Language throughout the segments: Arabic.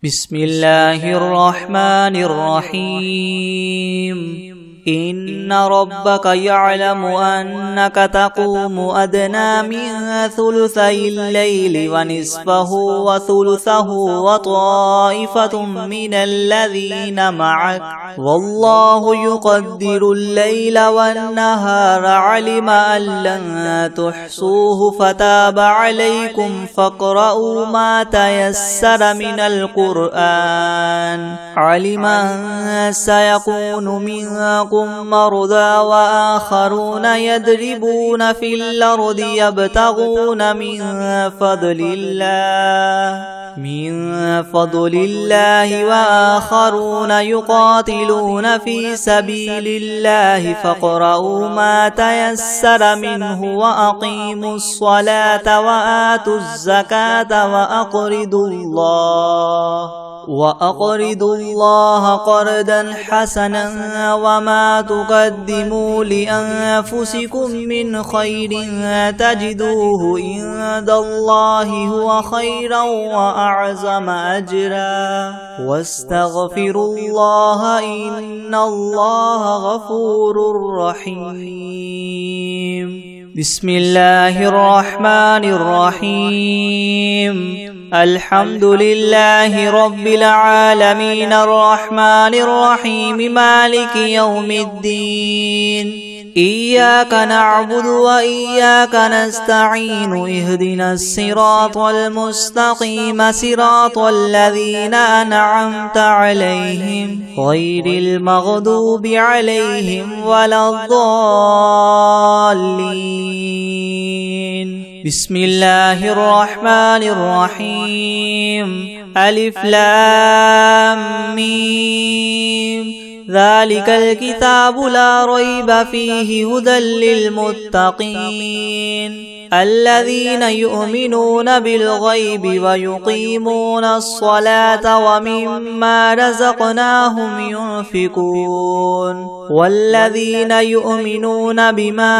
بسم الله الرحمن الرحيم إن ربك يعلم أنك تقوم أدنى من ثلثي الليل ونصفه وثلثه وطائفة من الذين معك والله يقدر الليل والنهار علم أن لن تحصوه فتاب عليكم فاقرؤوا ما تيسر من القرآن علم أن سيكون منكم مرضى وآخرون يضربون في الأرض يبتغون من فضل الله وآخرون يقاتلون في سبيل الله فاقرؤوا ما تيسر منه وأقيموا الصلاة وآتوا الزكاة وأقرضوا الله قرضا حسنا وما تقدموا لأنفسكم من خير تجدوه عند الله هو خيرا وأعظم أجرا واستغفروا الله إن الله غفور رحيم. بسم الله الرحمن الرحيم الحمد لله رب العالمين الرحمن الرحيم مالك يوم الدين إياك نعبد وإياك نستعين اهدنا الصراط المستقيم صراط الذين أنعمت عليهم غير المغضوب عليهم ولا الضالين. بسم الله الرحمن الرحيم ألف لام ميم ذلك الكتاب لا ريب فيه هدى للمتقين الذين يؤمنون بالغيب ويقيمون الصلاة ومما رزقناهم ينفقون والذين يؤمنون بما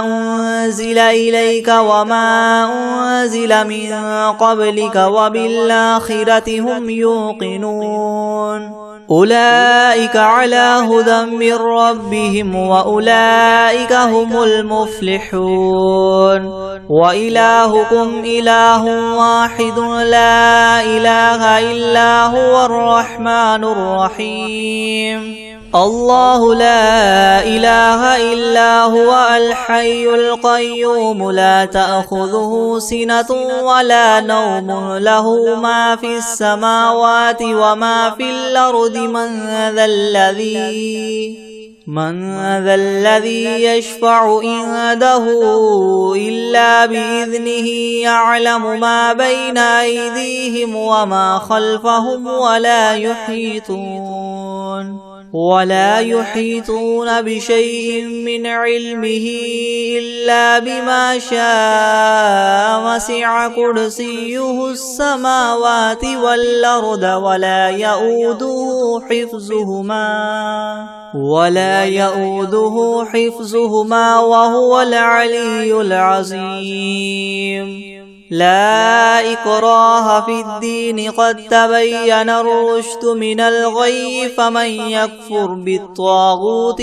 أنزل إليك وما أنزل من قبلك وبالآخرة هم يوقنون أولئك على هدى من ربهم وأولئك هم المفلحون. وإلهكم إله واحد لا إله إلا هو الرحمن الرحيم الله لا إله إلا هو الحي القيوم لا تأخذه سنة ولا نوم له ما في السماوات وما في الأرض من ذا الذي يشفع عنده إلا بإذنه يعلم ما بين أيديهم وما خلفهم ولا يحيطون بشيء من علمه إلا بما شاء وسع كرسيه السماوات والأرض ولا يؤوده حفظهما وهو العلي العظيم. لا إكراه في الدين قد تبين الرشد من الغي فمن يكفر بالطاغوت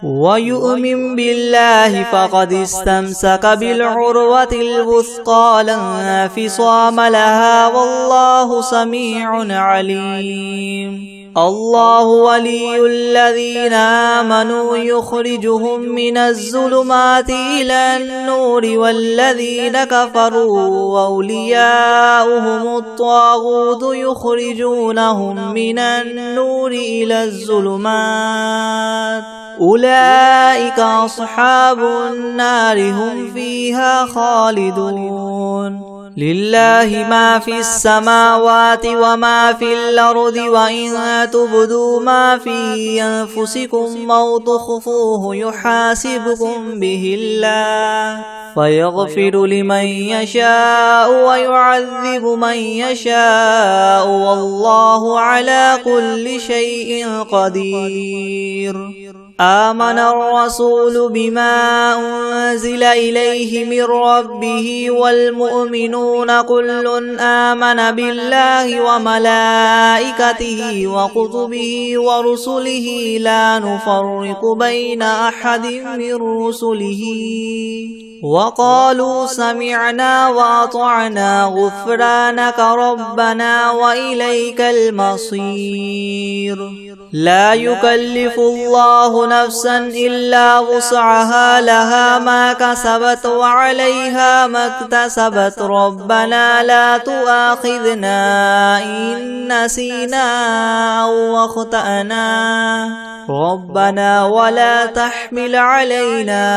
ويؤمن بالله فقد استمسك بالعروة الوثقى لا انفصام لها والله سميع عليم. الله ولي الذين آمنوا يخرجهم من الظلمات إلى النور والذين كفروا وأولياؤهم الطاغوت يخرجونهم من النور إلى الظلمات أولئك أصحاب النار هم فيها خالدون. لله ما في السماوات وما في الأرض وإن تبدوا ما في أنفسكم أو تخفوه يحاسبكم به الله فيغفر لمن يشاء ويعذب من يشاء والله على كل شيء قدير. آمن الرسول بما أنزل إليه من ربه والمؤمنون كل آمن بالله وملائكته وكتبه ورسله لا نفرق بين أحد من رسله وقالوا سمعنا وأطعنا غفرانك ربنا وإليك المصير. لا يكلف الله نفسا إلا وسعها لها ما كسبت وعليها ما اكتسبت ربنا لا تؤاخذنا إن نسينا أو أخطأنا ربنا ولا تحمل علينا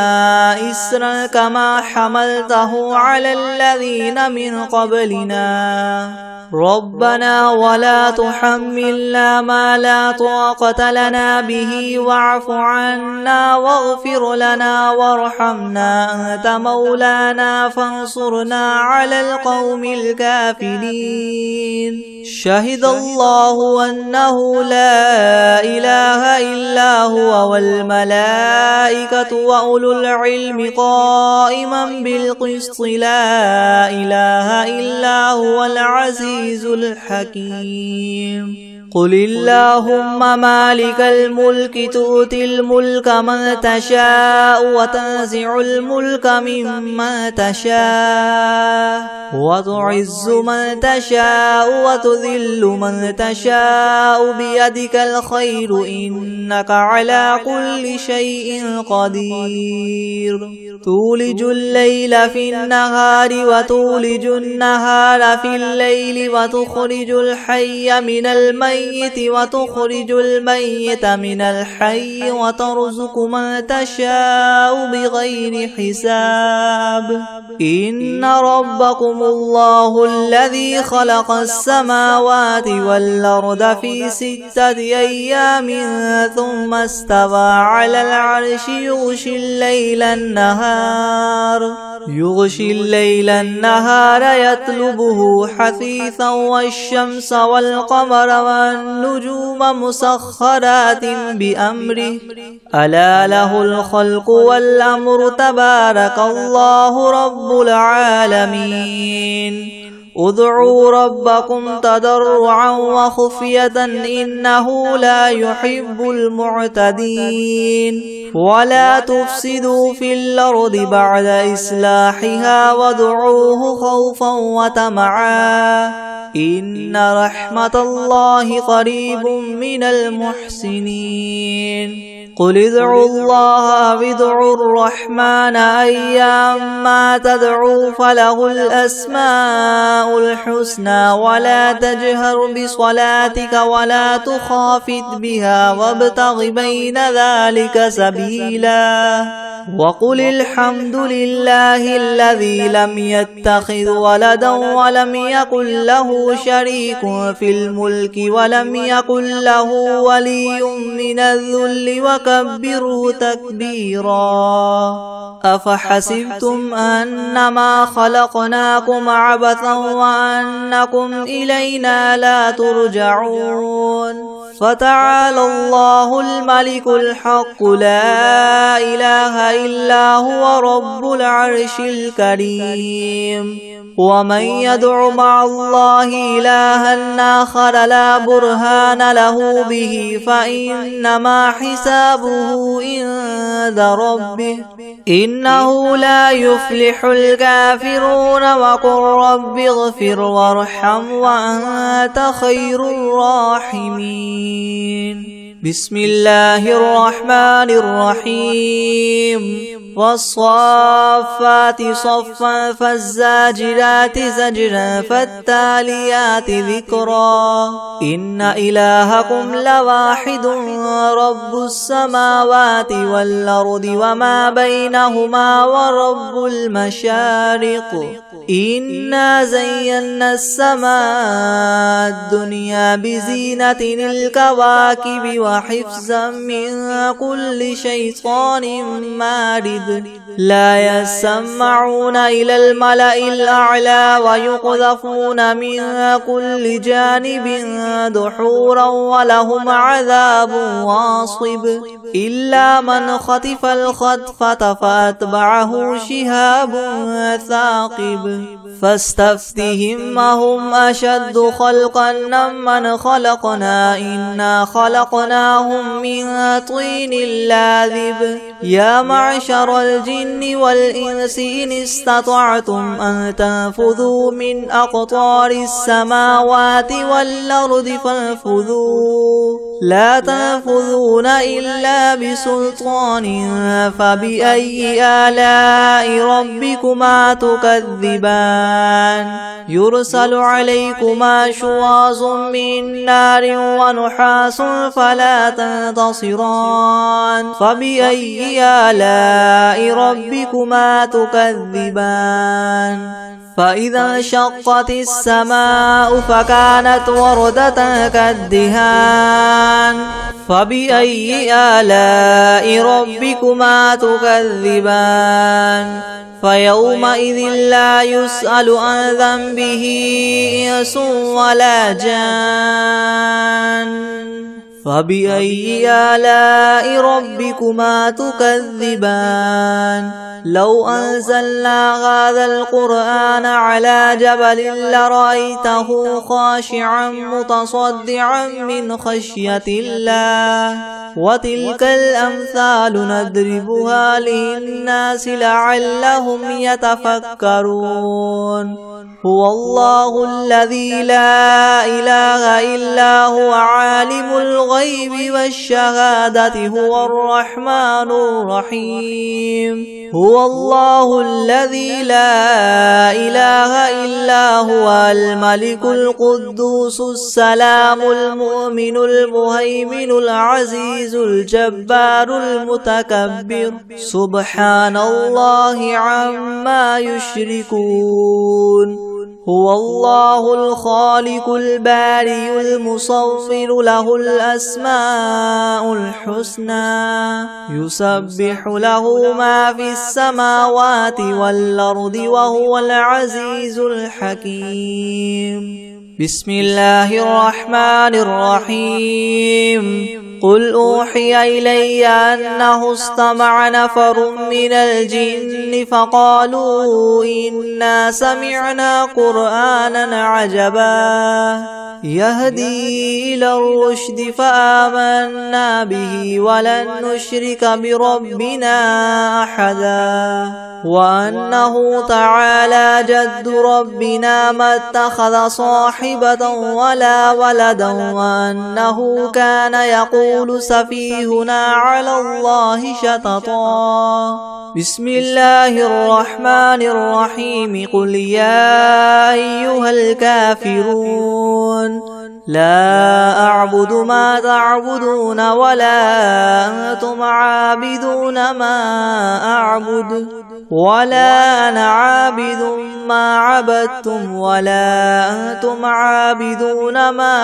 إسرا كما حملته على الذين من قبلنا ربنا ولا تحملنا ما لا طاقة لنا به واعف عنا واغفر لنا وارحمنا أنت مولانا فانصرنا على القوم الكافرين. شهد الله أنه لا إله إلا هو والملائكة وأولو العلم قائما بالقسط لا إله إلا هو العزيز الحكيم. قل اللهم مالك الملك تؤتي الملك من تشاء وتنزع الملك ممن تشاء وتعز من تشاء وتذل من تشاء بيدك الخير إنك على كل شيء قدير. تولج الليل في النهار وتولج النهار في الليل وتخرج الحي من الميت وتخرج الميت من الحي وترزق من تشاء بغير حساب. إن ربكم الله الذي خلق السماوات والأرض في 6 أيام ثم استوى على العرش يغشي الليل النهار يطلبه حثيثا والشمس والقمر والنجوم مسخرات بأمره ألا له الخلق والأمر تبارك الله رب العالمين. ادعوا ربكم تضرعا وخفية إنه لا يحب المعتدين. ولا تفسدوا في الأرض بعد إصلاحها وادعوه خوفا وطمعا إن رحمة الله قريب من المحسنين. قل ادعوا الله أو ادعوا الرحمن أيما تدعوا فله الأسماء الحسنى ولا تجهر بصلاتك ولا تخافت بها وابتغ بين ذلك سبيلا. وقل الحمد لله الذي لم يتخذ ولدا ولم يكن له شريك في الملك ولم يكن له ولي من الذل وكبره تكبيرا. أفحسبتم أنما خلقناكم عبثا وأنكم إلينا لا ترجعون. فتعالى الله الملك الحق لا إله إلا هو رب العرش الكريم. ومن يدع مع الله إلها آخر لا برهان له به فإنما حسابه عند ربه إنه لا يفلح الكافرون. وقل رب اغفر وارحم وأنت خير الراحمين. بسم الله الرحمن الرحيم. والصافات صفا فالزاجرات زجرا فالتاليات ذكرا. إن إلهكم لواحد رب السماوات والأرض وما بينهما ورب المشارق. إنا زينا السماء الدنيا بزينة الكواكب وحفظا من كل شيطان مارد لا يسمعون إلى الملأ الأعلى ويقذفون من كل جانب دحورا ولهم عذاب واصب إلا من خطف الخطفة فأتبعه شهاب ثاقب فاستفتهم أهم أشد خلقا ممن خلقنا إنا خلقناهم من طين لاذب يا معشر الجن والإنس إن استطعتم أن تنفذوا من أقطار السماوات والأرض فانفذوا لا تنفذون إلا بسلطان فبأي آلاء ربكما تكذبان يرسل عليكما شواظ من نار ونحاس فلا تنتصران فبأي آلاء ربكما تكذبان فإذا انشقت السماء فكانت وردة كالدهان فبأي آلاء ربكما تكذبان فيومئذ لا يسأل عن ذنبه إنس ولا جان فبأي آلاء ربكما تكذبان لو أنزلنا هذا القرآن على جبل لرأيته خاشعا متصدعا من خشية الله وتلك الأمثال نضربها للناس لعلهم يتفكرون هو الله الذي لا إله إلا هو عالم الغيب والشهادة هو الرحمن الرحيم هو الله الذي لا إله إلا هو الملك القدوس السلام المؤمن المهيمن العزيز الجبار المتكبر سبحان الله عما يشركون هو الله الخالق البارئ المصور له الأسماء الحسنى يسبح له ما في السماوات والأرض وهو العزيز الحكيم بسم الله الرحمن الرحيم قل أوحي إلي أنه استمع نفر من الجن فقالوا إنا سمعنا قرآنا عجبا يهدي إلى الرشد فآمنا به ولن نشرك بربنا أحدا وأنه تعالى جد ربنا ما اتخذ صاحبة ولا ولدا وأنه كان يقول سفيهنا على الله شططا بسم الله الرحمن الرحيم قل يا أيها الكافرون لا أعبد ما تعبدون ولا أنتم عابدون ما أعبد ولا أنا عابد ما عبدتم ولا أنتم عابدون ما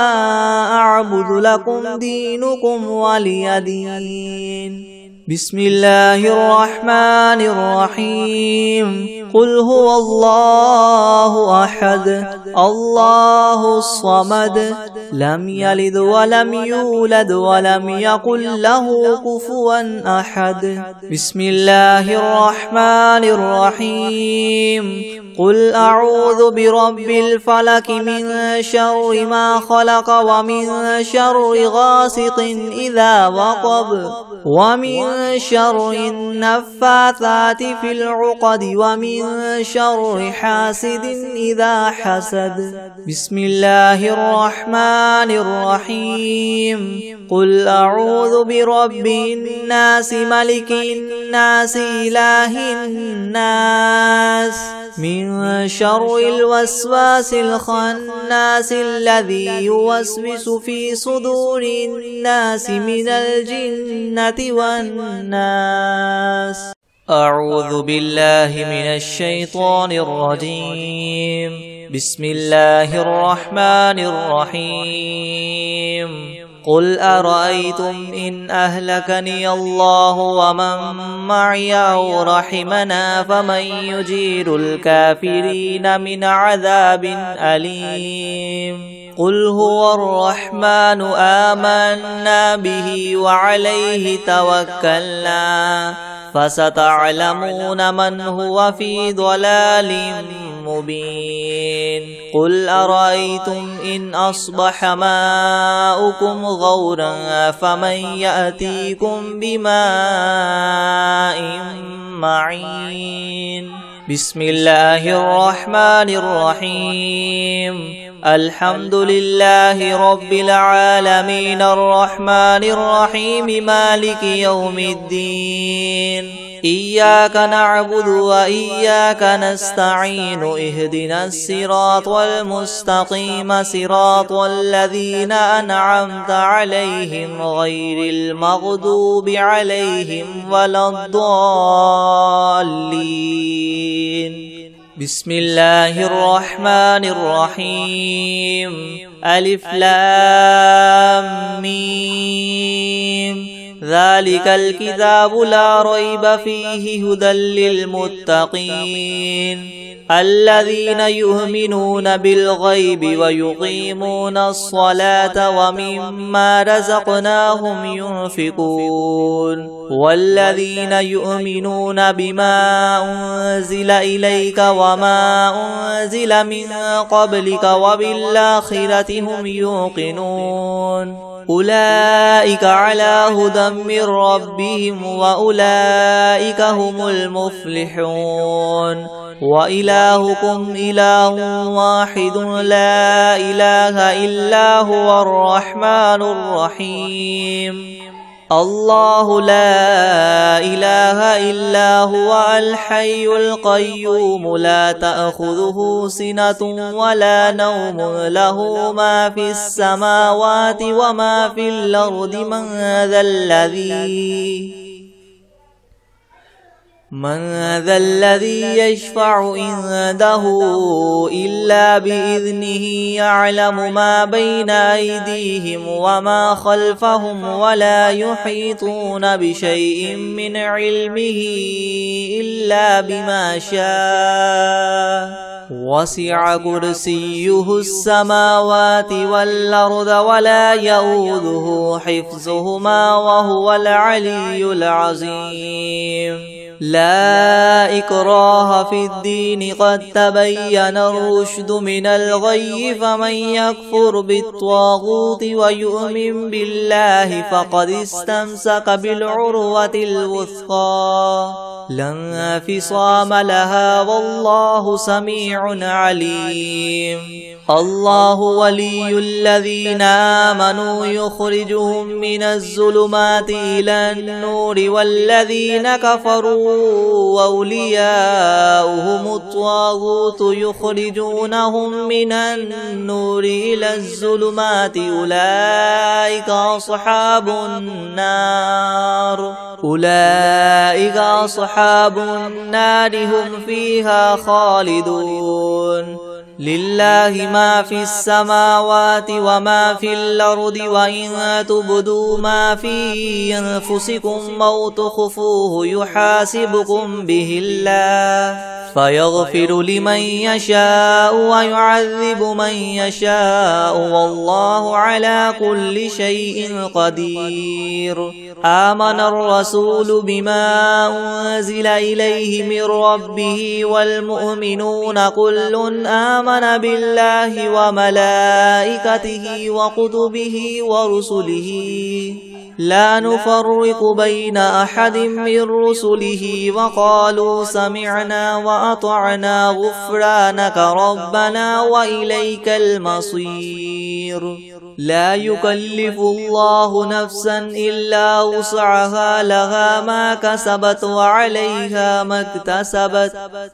أعبد لكم دينكم ولي دين بسم الله الرحمن الرحيم قل هو الله أحد الله الصمد لم يلد ولم يولد ولم يكن له كفوا أحد بسم الله الرحمن الرحيم قل أعوذ برب الفلك من شر ما خلق ومن شر غاسق إذا وقب ومن شر النفاثات في العقد ومن شر حاسد إذا حسد بسم الله الرحمن الرحيم قل أعوذ برب الناس ملك الناس إله الناس من شر الوسواس الخناس الذي يوسوس في صدور الناس من الجنة والناس أعوذ بالله من الشيطان الرجيم بسم الله الرحمن الرحيم قل أرأيتم إن أهلكني الله ومن معي أو رحمنا فمن يجير الكافرين من عذاب أليم قل هو الرحمن آمنا به وعليه توكلنا فستعلمون من هو في ضلال مبين قل أرأيتم إن أصبح ماؤكم غورا فمن يأتيكم بماء معين بسم الله الرحمن الرحيم الحمد لله رب العالمين الرحمن الرحيم مالك يوم الدين إياك نعبد وإياك نستعين اهدنا الصراط المستقيم صراط الذين أنعمت عليهم غير المغضوب عليهم ولا الضالين بسم الله الرحمن الرحيم ألف لام ميم ذلك الكتاب لا ريب فيه هدى للمتقين الذين يؤمنون بالغيب ويقيمون الصلاة ومما رزقناهم ينفقون والذين يؤمنون بما أنزل إليك وما أنزل من قبلك وبالآخرة هم يوقنون أولئك على هدى من ربهم وأولئك هم المفلحون وإلهكم إله واحد لا إله إلا هو الرحمن الرحيم الله لا إله إلا هو الحي القيوم لا تأخذه سنة ولا نوم له ما في السماوات وما في الأرض من ذا الذي يشفع عنده إلا بإذنه يعلم ما بين أيديهم وما خلفهم ولا يحيطون بشيء من علمه إلا بما شاء وسع كرسيه السماوات والأرض ولا يؤوده حفظهما وهو العلي العظيم لا إكراه في الدين قد تبين الرشد من الغي فمن يكفر بالطاغوت ويؤمن بالله فقد استمسك بالعروة الوثقى لا انفصام لها والله سميع عليم الله ولي الذين آمنوا يخرجهم من الظلمات إلى النور والذين كفروا وأولياؤهم الطاغوت يخرجونهم من النور إلى الظلمات أولئك أصحاب النار هم فيها خالدون لله ما في السماوات وما في الأرض وإن تبدوا ما في أنفسكم أو تخفوه يحاسبكم به الله فيغفر لمن يشاء ويعذب من يشاء والله على كل شيء قدير آمن الرسول بما أنزل إليه من ربه والمؤمنون كل آمن بالله وملائكته وكتبه ورسله لا نفرق بين أحد من رسله وقالوا سمعنا وأطعنا غفرانك ربنا وإليك المصير لا يكلف الله نفسا إلا وسعها لها ما كسبت وعليها ما اكتسبت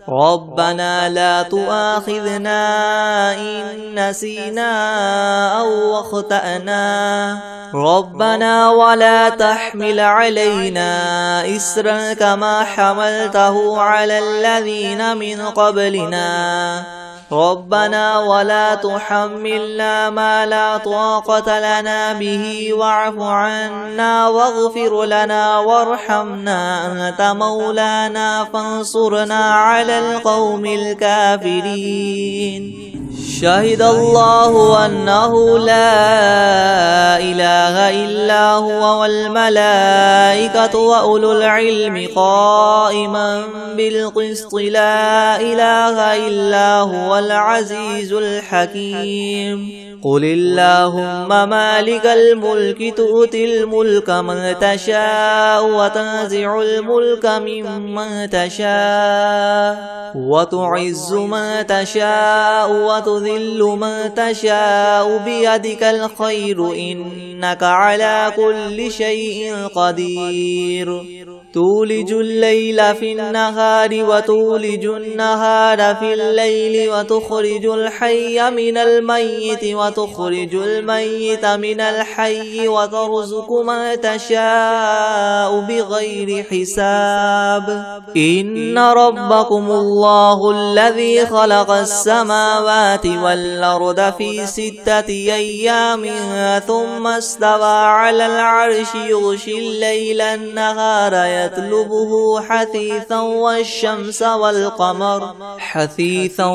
ربنا لا تؤاخذنا إن نسينا أو أخطأنا ربنا ولا تحمل علينا إسرا كما حملته على الذين من قبلنا ربنا ولا تحملنا ما لا طاقة لنا به واعف عنا واغفر لنا وارحمنا أنت مولانا فانصرنا على القوم الكافرين. شهد الله أنه لا إله إلا هو والملائكة وأولو العلم قائما بالقسط لا إله إلا هو العزيز الحكيم. قل اللهم مالك الملك تؤتي الملك من تشاء وتنزع الملك ممن تشاء وتعز من تشاء وتذل من تشاء بيدك الخير إنك على كل شيء قدير. تولج الليل في النهار وتولج النهار في الليل وتخرج الحي من الميت وتخرج الميت من الحي وترزق من تشاء بغير حساب. إن ربكم الله الذي خلق السماوات والأرض في 6 أيام ثم استوى على العرش يغشي الليل النهار يطلبه حثيثا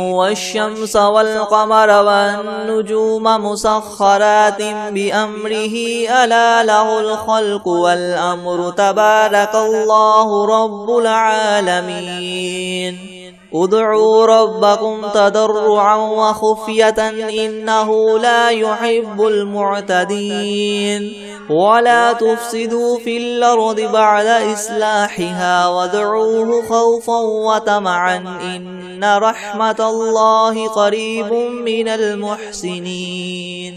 والشمس والقمر والنجوم مسخرات بأمره ألا له الخلق والأمر تبارك الله رب العالمين. ادعوا ربكم تضرعا وخفية إنه لا يحب المعتدين. ولا تفسدوا في الأرض بعد إصلاحها وادعوه خوفا وطمعا إن رحمة الله قريب من المحسنين.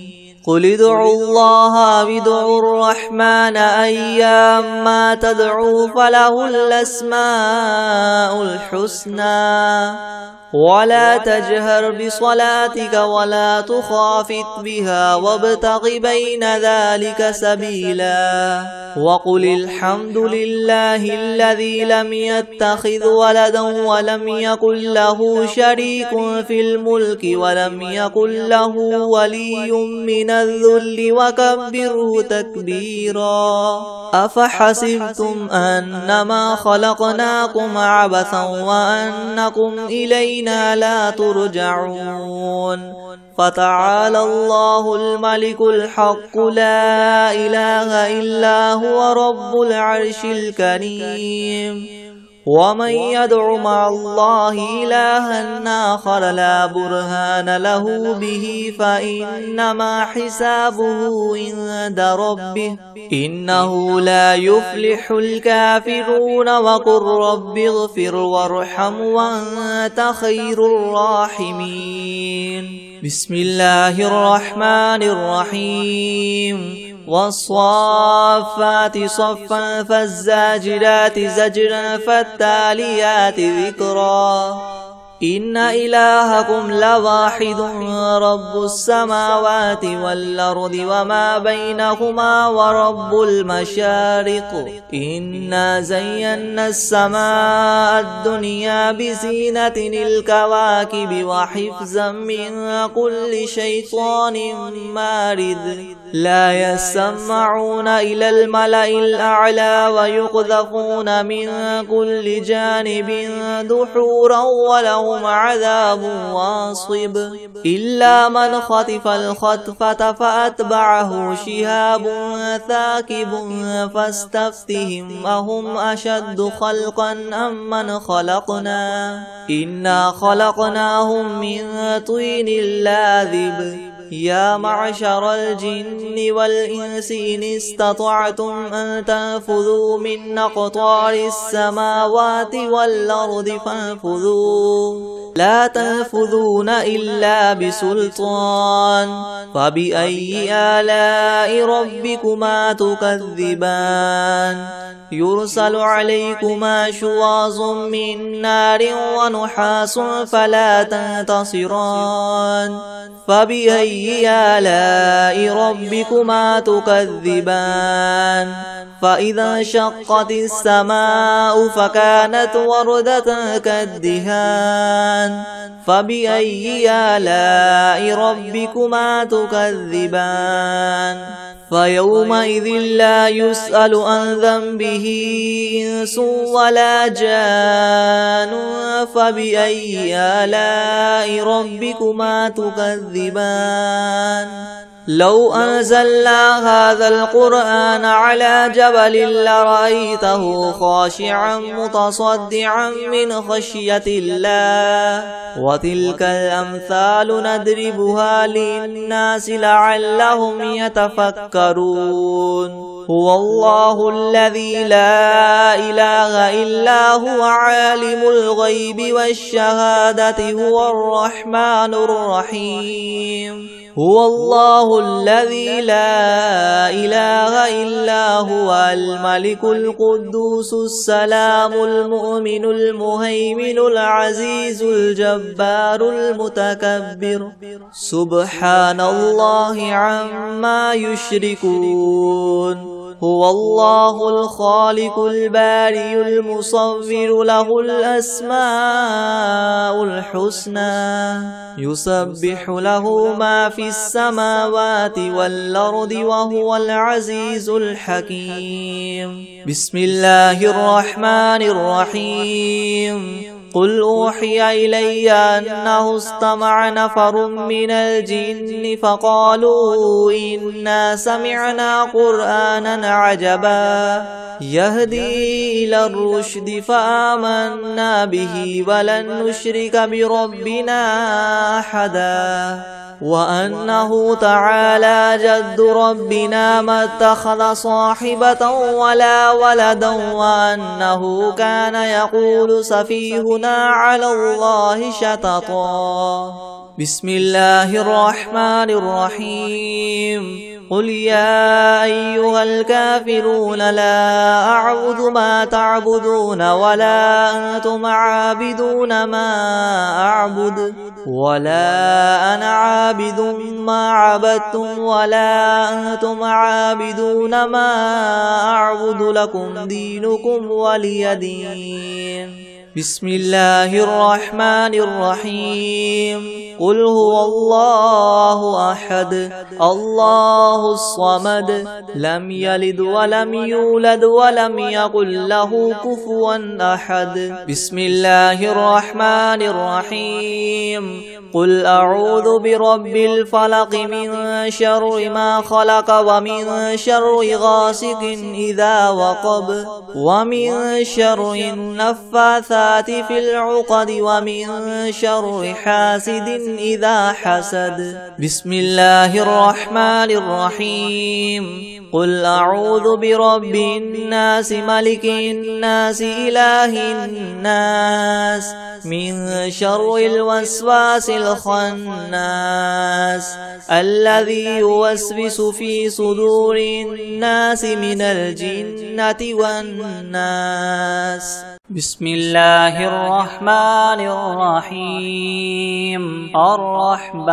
قل ادعوا الله أو ادعوا الرحمن أيما تدعوا فله الأسماء الحسنى. ولا تجهر بصلاتك ولا تخافت بها وابتغ بين ذلك سبيلا. وقل الحمد لله الذي لم يتخذ ولدا ولم يكن له شريك في الملك ولم يكن له ولي من الذل وكبره تكبيرا. أفحسبتم أنما خلقناكم عبثا وأنكم إلينا لا ترجعون. فتعالى الله الملك الحق لا إله إلا هو رب العرش الكريم. ومن يدع مع الله إلها آخر لا برهان له به فإنما حسابه عند ربه إنه لا يفلح الكافرون. وقل رب اغفر وارحم وأنت خير الراحمين. بسم الله الرحمن الرحيم. والصافات صفا فالزاجرات زجرا فالتاليات ذكرا. إن إلهكم لواحد رب السماوات والأرض وما بينهما ورب المشارق. إنا زينا السماء الدنيا بزينة الكواكب وحفظا من كل شيطان مارد. لا يسمعون إلى الملأ الأعلى ويقذفون من كل جانب دحورا ولهم عذاب واصب. إلا من خطف الخطفة فأتبعه شهاب ثاكب فاستفتهم أهم أشد خلقا أم من خلقنا إنا خلقناهم من طين لاذب. يا معشر الجن والإنس إن استطعتم أن تنفذوا من أقطار السماوات والأرض فانفذوا لا تنفذون إلا بسلطان. فبأي آلاء ربكما تكذبان؟ يرسل عليكما شواظ من نار ونحاس فلا تنتصران فبأي آلاء ربكما تكذبان فإذا انشقت السماء فكانت وردة كالدهان فبأي آلاء ربكما تكذبان فيومئذ لا يسأل عن ذنبه إنس ولا جان فبأي آلاء ربكما تكذبان لو أنزلنا هذا القرآن على جبل لرأيته خاشعا متصدعا من خشية الله وتلك الأمثال نضربها للناس لعلهم يتفكرون هو الله الذي لا إله إلا هو عالم الغيب والشهادة هو الرحمن الرحيم هو الله الذي لا إله إلا هو الملك القدوس السلام المؤمن المهيمن العزيز الجبار المتكبر سبحان الله عما يشركون هو الله الخالق البارئ المصور له الأسماء الحسنى يسبح له ما في السماوات والأرض وهو العزيز الحكيم بسم الله الرحمن الرحيم قل أوحي إلي أنه استمع نفر من الجن فقالوا إنا سمعنا قرآنا عجبا يهدي إلى الرشد فآمنا به ولن نشرك بربنا أحدا وأنه تعالى جد ربنا ما اتخذ صاحبة ولا ولدا وأنه كان يقول سفيهنا على الله شططا بسم الله الرحمن الرحيم قل يا أيها الكافرون لا أعبد ما تعبدون ولا أنتم عابدون ما أعبد ولا أنا عابد ما عبدتم ولا أنتم عابدون ما أعبد لكم دينكم ولي دين بسم الله الرحمن الرحيم قل هو الله أحد الله الصمد لم يلد ولم يولد ولم يكن له كفوا أحد بسم الله الرحمن الرحيم قل أعوذ برب الفلق من شر ما خلق ومن شر غاسق إذا وقب ومن شر النفاثات في العقد ومن شر حاسد إذا حسد بسم الله الرحمن الرحيم قل أعوذ برب الناس ملك الناس إله الناس من شر الوسواس الخناس الذي يوسوس في صدور الناس من الجنة والناس بسم الله الرحمن الرحيم الرحمن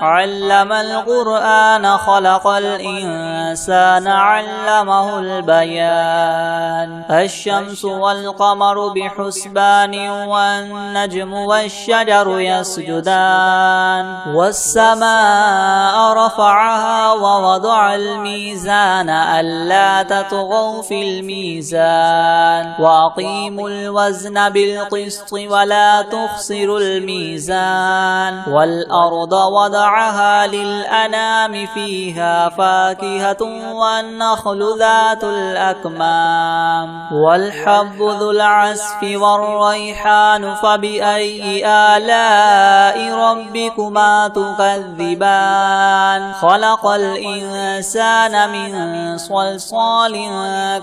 علم القرآن خلق الإنسان علمه البيان الشمس والقمر بحسبان والنجم والشجر يسجدان والسماء رفعها ووضع الميزان ألا تطغوا في الميزان وأقيموا الوزن بالقسط ولا تخسروا الميزان والأرض وضعها للأنام فيها فاكهة والنخل ذات الأكمام والحب ذو العصف والريحان فبأي آلاء ربكما تكذبان خلق الإنسان من صلصال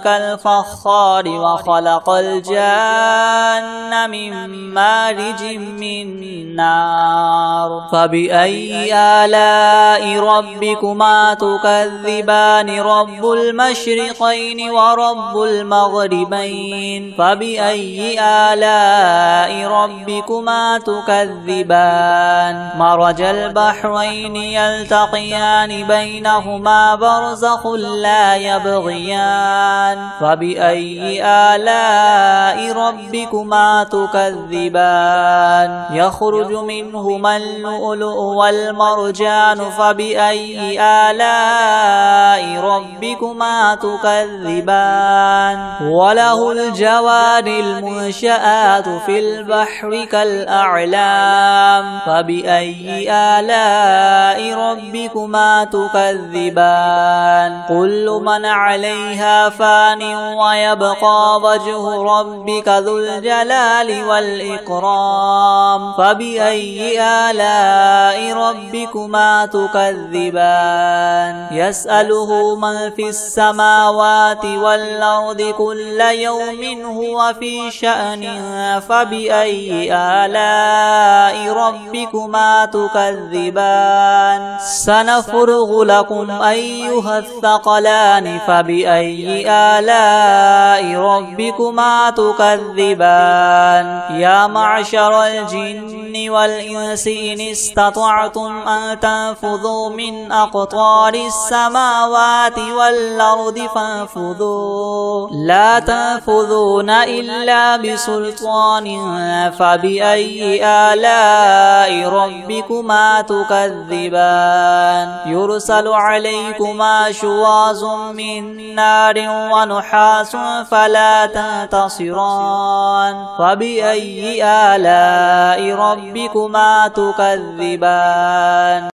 كالفخار وخلق الجان من مارج من نار فبأي آلاء ربكما تكذبان رب المشرقين ورب المغربين فبأي آلاء ربكما تكذبان مرج البحرين يلتقيان بينهما برزخ لا يبغيان فبأي آلاء ربكما تكذبان يخرج منهما اللؤلؤ والمرجان فبأي آلاء ربكما تكذبان وله الجوار المنشآت في البحر كالأعلام فبأي آلاء ربكما تكذبان كل من عليها فان ويبقى وجه ربك ذو الجلال والإكرام فبأي آلاء ربكما تكذبان يسأله من في السماوات والأرض كل يوم هو في شأن فبأي آلاء ربكما تكذبان سنفرغ لكم أيها الثقلان فبأي آلاء ربكما تكذبان يا معشر الجن والإنس إن استطعتم أن تنفذوا من أقطار السماوات والأرض فانفذوا لا تنفذون إلا بسلطان فبأي آلاء ربكما تكذبان يرسل عليكما شواظ من نار ونحاس فلا تنتصران فبأي آلاء ربكما تكذبان